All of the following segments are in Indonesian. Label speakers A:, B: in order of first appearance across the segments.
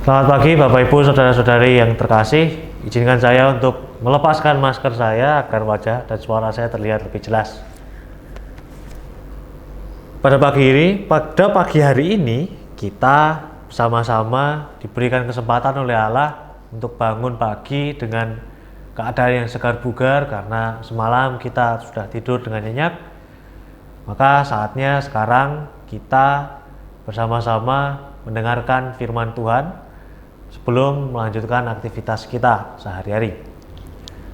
A: Selamat pagi Bapak Ibu Saudara-saudari yang terkasih. Izinkan saya untuk melepaskan masker saya agar wajah dan suara saya terlihat lebih jelas. Pada pagi hari ini kita sama-sama diberikan kesempatan oleh Allah untuk bangun pagi dengan keadaan yang segar bugar karena semalam kita sudah tidur dengan nyenyak. Maka saatnya sekarang kita bersama-sama mendengarkan firman Tuhan sebelum melanjutkan aktivitas kita sehari-hari.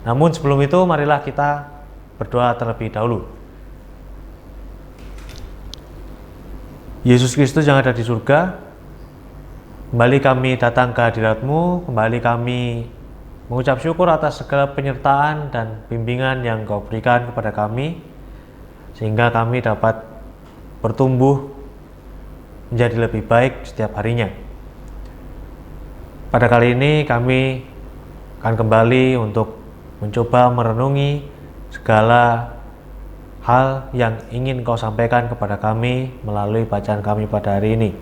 A: Namun sebelum itu marilah kita berdoa terlebih dahulu. Yesus Kristus yang ada di surga, kembali kami datang ke hadirat-Mu, kembali kami mengucap syukur atas segala penyertaan dan bimbingan yang Kau berikan kepada kami, sehingga kami dapat bertumbuh menjadi lebih baik setiap harinya. Pada kali ini kami akan kembali untuk mencoba merenungi segala hal yang ingin Kau sampaikan kepada kami melalui bacaan kami pada hari ini.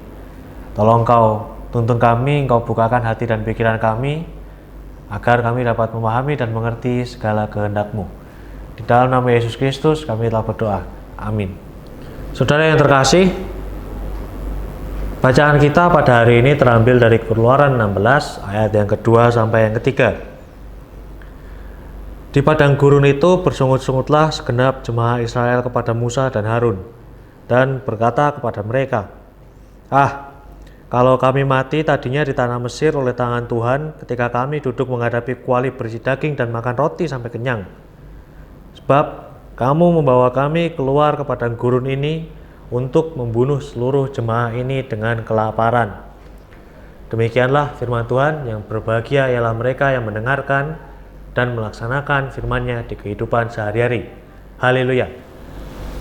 A: Tolong Kau tuntun kami, Kau bukakan hati dan pikiran kami agar kami dapat memahami dan mengerti segala kehendak-Mu. Di dalam nama Yesus Kristus kami telah berdoa. Amin. Saudara yang terkasih, bacaan kita pada hari ini terambil dari Keluaran 16 ayat yang kedua sampai yang ketiga. Di padang gurun itu bersungut-sungutlah segenap jemaah Israel kepada Musa dan Harun, dan berkata kepada mereka, kalau kami mati tadinya di tanah Mesir oleh tangan Tuhan ketika kami duduk menghadapi kuali berisi daging dan makan roti sampai kenyang. Sebab kamu membawa kami keluar ke padang gurun ini untuk membunuh seluruh jemaah ini dengan kelaparan. Demikianlah firman Tuhan, yang berbahagia ialah mereka yang mendengarkan dan melaksanakan firman-Nya di kehidupan sehari-hari. Haleluya.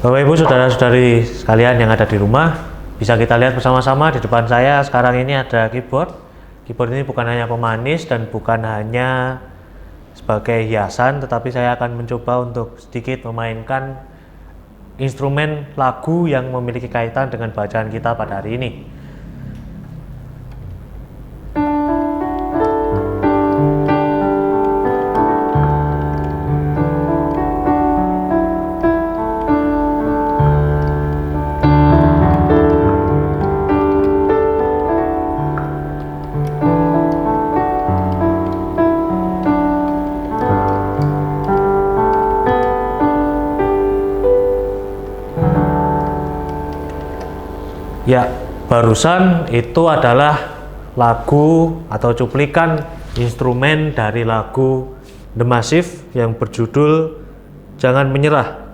A: Bapak Ibu Saudara-saudari sekalian yang ada di rumah, bisa kita lihat bersama-sama di depan saya sekarang ini ada keyboard. Keyboard ini bukan hanya pemanis dan bukan hanya sebagai hiasan, tetapi saya akan mencoba untuk sedikit memainkan instrumen lagu yang memiliki kaitan dengan bacaan kita pada hari ini. Ya, barusan itu adalah lagu atau cuplikan instrumen dari lagu The Massive yang berjudul Jangan Menyerah.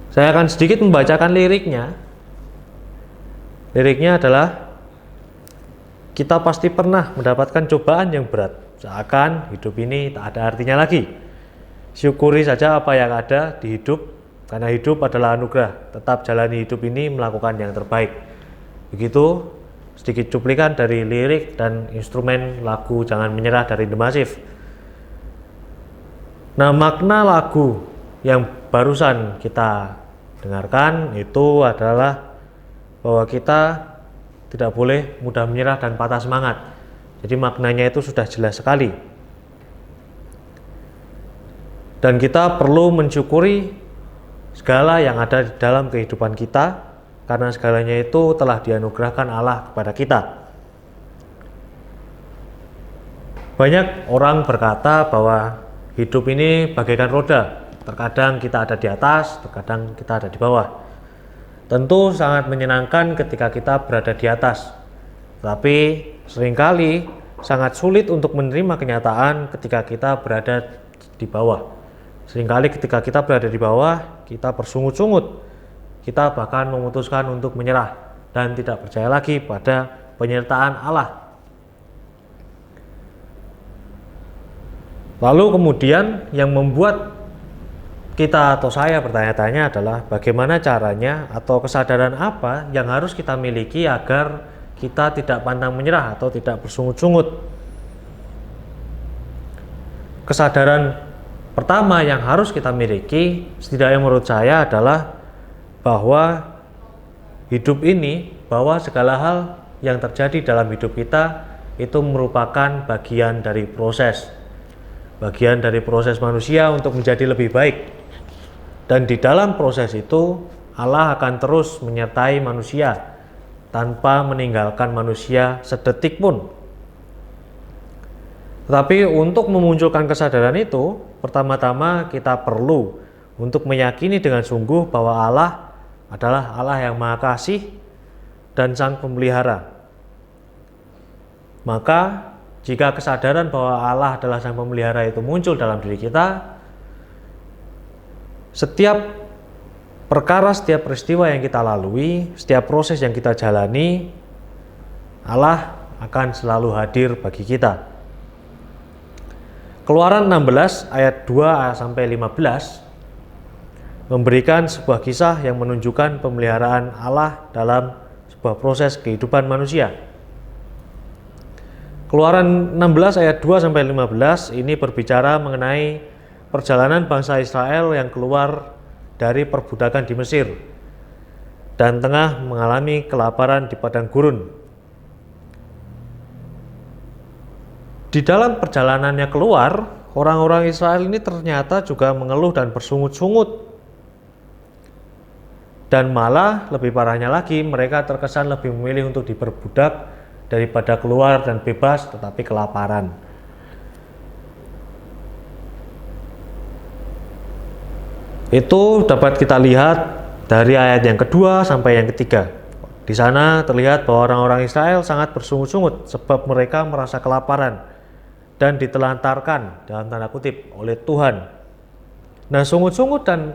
A: Saya akan sedikit membacakan liriknya. Liriknya adalah, kita pasti pernah mendapatkan cobaan yang berat, seakan hidup ini tak ada artinya lagi. Syukuri saja apa yang ada di hidup, karena hidup adalah anugerah. Tetap jalani hidup ini melakukan yang terbaik. Begitu sedikit cuplikan dari lirik dan instrumen lagu Jangan Menyerah dari The Massive. Nah, makna lagu yang barusan kita dengarkan itu adalah bahwa kita tidak boleh mudah menyerah dan patah semangat. Jadi maknanya itu sudah jelas sekali. Dan kita perlu mensyukuri segala yang ada di dalam kehidupan kita, karena segalanya itu telah dianugerahkan Allah kepada kita. Banyak orang berkata bahwa hidup ini bagaikan roda. Terkadang kita ada di atas, terkadang kita ada di bawah. Tentu sangat menyenangkan ketika kita berada di atas, tapi seringkali sangat sulit untuk menerima kenyataan ketika kita berada di bawah. Seringkali ketika kita berada di bawah, kita bersungut-sungut. Kita bahkan memutuskan untuk menyerah dan tidak percaya lagi pada penyertaan Allah. Lalu kemudian yang membuat kita atau saya bertanya-tanya adalah bagaimana caranya atau kesadaran apa yang harus kita miliki agar kita tidak pantang menyerah atau tidak bersungut-sungut. Kesadaran pertama yang harus kita miliki, setidaknya menurut saya, adalah bahwa hidup ini, bahwa segala hal yang terjadi dalam hidup kita itu merupakan bagian dari proses manusia untuk menjadi lebih baik. Dan di dalam proses itu Allah akan terus menyertai manusia tanpa meninggalkan manusia sedetik pun. Tetapi untuk memunculkan kesadaran itu, pertama-tama kita perlu untuk meyakini dengan sungguh bahwa Allah adalah Allah yang Maha Kasih dan Sang Pemelihara. Maka jika kesadaran bahwa Allah adalah Sang Pemelihara itu muncul dalam diri kita, setiap perkara, setiap peristiwa yang kita lalui, setiap proses yang kita jalani, Allah akan selalu hadir bagi kita. Keluaran 16 ayat 2 sampai 15 memberikan sebuah kisah yang menunjukkan pemeliharaan Allah dalam sebuah proses kehidupan manusia. Keluaran 16 ayat 2 sampai 15 ini berbicara mengenai perjalanan bangsa Israel yang keluar dari perbudakan di Mesir dan tengah mengalami kelaparan di padang gurun. Di dalam perjalanannya keluar, orang-orang Israel ini ternyata juga mengeluh dan bersungut-sungut. Dan malah lebih parahnya lagi, mereka terkesan lebih memilih untuk diperbudak daripada keluar dan bebas tetapi kelaparan. Itu dapat kita lihat dari ayat yang kedua sampai yang ketiga. Di sana terlihat bahwa orang-orang Israel sangat bersungut-sungut sebab mereka merasa kelaparan dan ditelantarkan dalam tanda kutip oleh Tuhan. Nah, sungut-sungut dan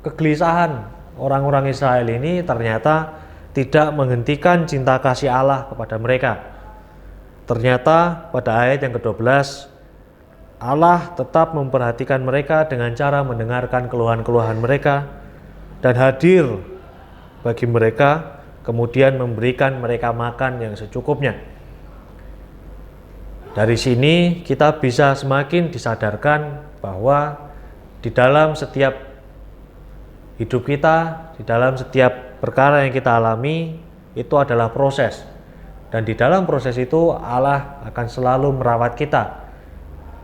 A: kegelisahan orang-orang Israel ini ternyata tidak menghentikan cinta kasih Allah kepada mereka. Ternyata pada ayat yang ke-12 Allah tetap memperhatikan mereka dengan cara mendengarkan keluhan-keluhan mereka dan hadir bagi mereka, kemudian memberikan mereka makan yang secukupnya. Dari sini kita bisa semakin disadarkan bahwa di dalam setiap hidup kita, di dalam setiap perkara yang kita alami itu adalah proses. Dan di dalam proses itu Allah akan selalu merawat kita.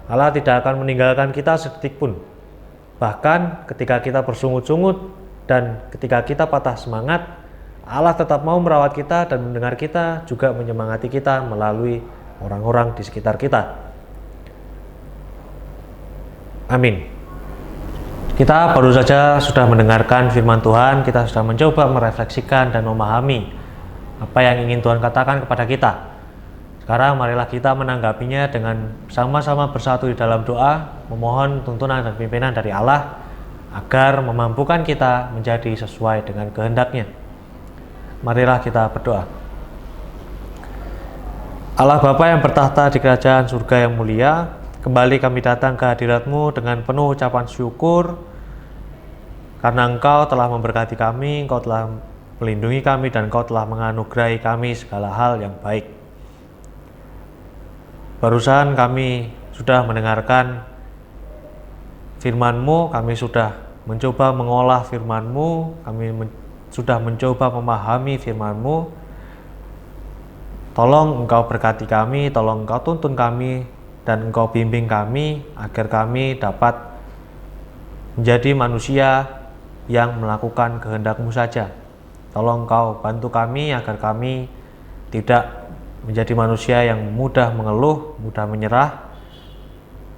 A: Allah tidak akan meninggalkan kita sedetik pun. Bahkan ketika kita bersungut-sungut dan ketika kita patah semangat, Allah tetap mau merawat kita dan mendengar kita, juga menyemangati kita melalui orang-orang di sekitar kita. Amin. Kita baru saja sudah mendengarkan firman Tuhan, kita sudah mencoba merefleksikan dan memahami apa yang ingin Tuhan katakan kepada kita. Sekarang marilah kita menanggapinya dengan sama-sama bersatu di dalam doa, memohon tuntunan dan pimpinan dari Allah agar memampukan kita menjadi sesuai dengan kehendak-Nya. Marilah kita berdoa. Allah Bapa yang bertahta di kerajaan surga yang mulia, kembali kami datang ke hadirat-Mu dengan penuh ucapan syukur karena Engkau telah memberkati kami, Engkau telah melindungi kami, dan Engkau telah menganugerahi kami segala hal yang baik. Barusan kami sudah mendengarkan firman-Mu, kami sudah mencoba mengolah firman-Mu, kami sudah mencoba memahami firman-Mu. Tolong Engkau berkati kami, tolong Engkau tuntun kami, dan Engkau bimbing kami agar kami dapat menjadi manusia yang melakukan kehendak-Mu saja. Tolong Engkau bantu kami agar kami tidak menjadi manusia yang mudah mengeluh, mudah menyerah,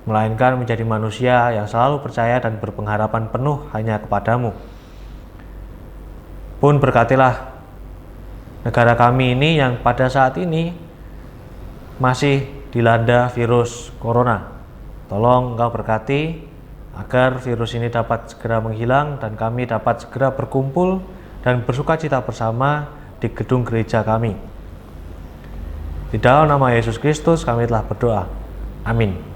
A: melainkan menjadi manusia yang selalu percaya dan berpengharapan penuh hanya kepadamu. Pun berkatilah negara kami ini yang pada saat ini masih dilanda virus corona. Tolong Engkau berkati agar virus ini dapat segera menghilang dan kami dapat segera berkumpul dan bersukacita bersama di gedung gereja kami. Di dalam nama Yesus Kristus kami telah berdoa. Amin.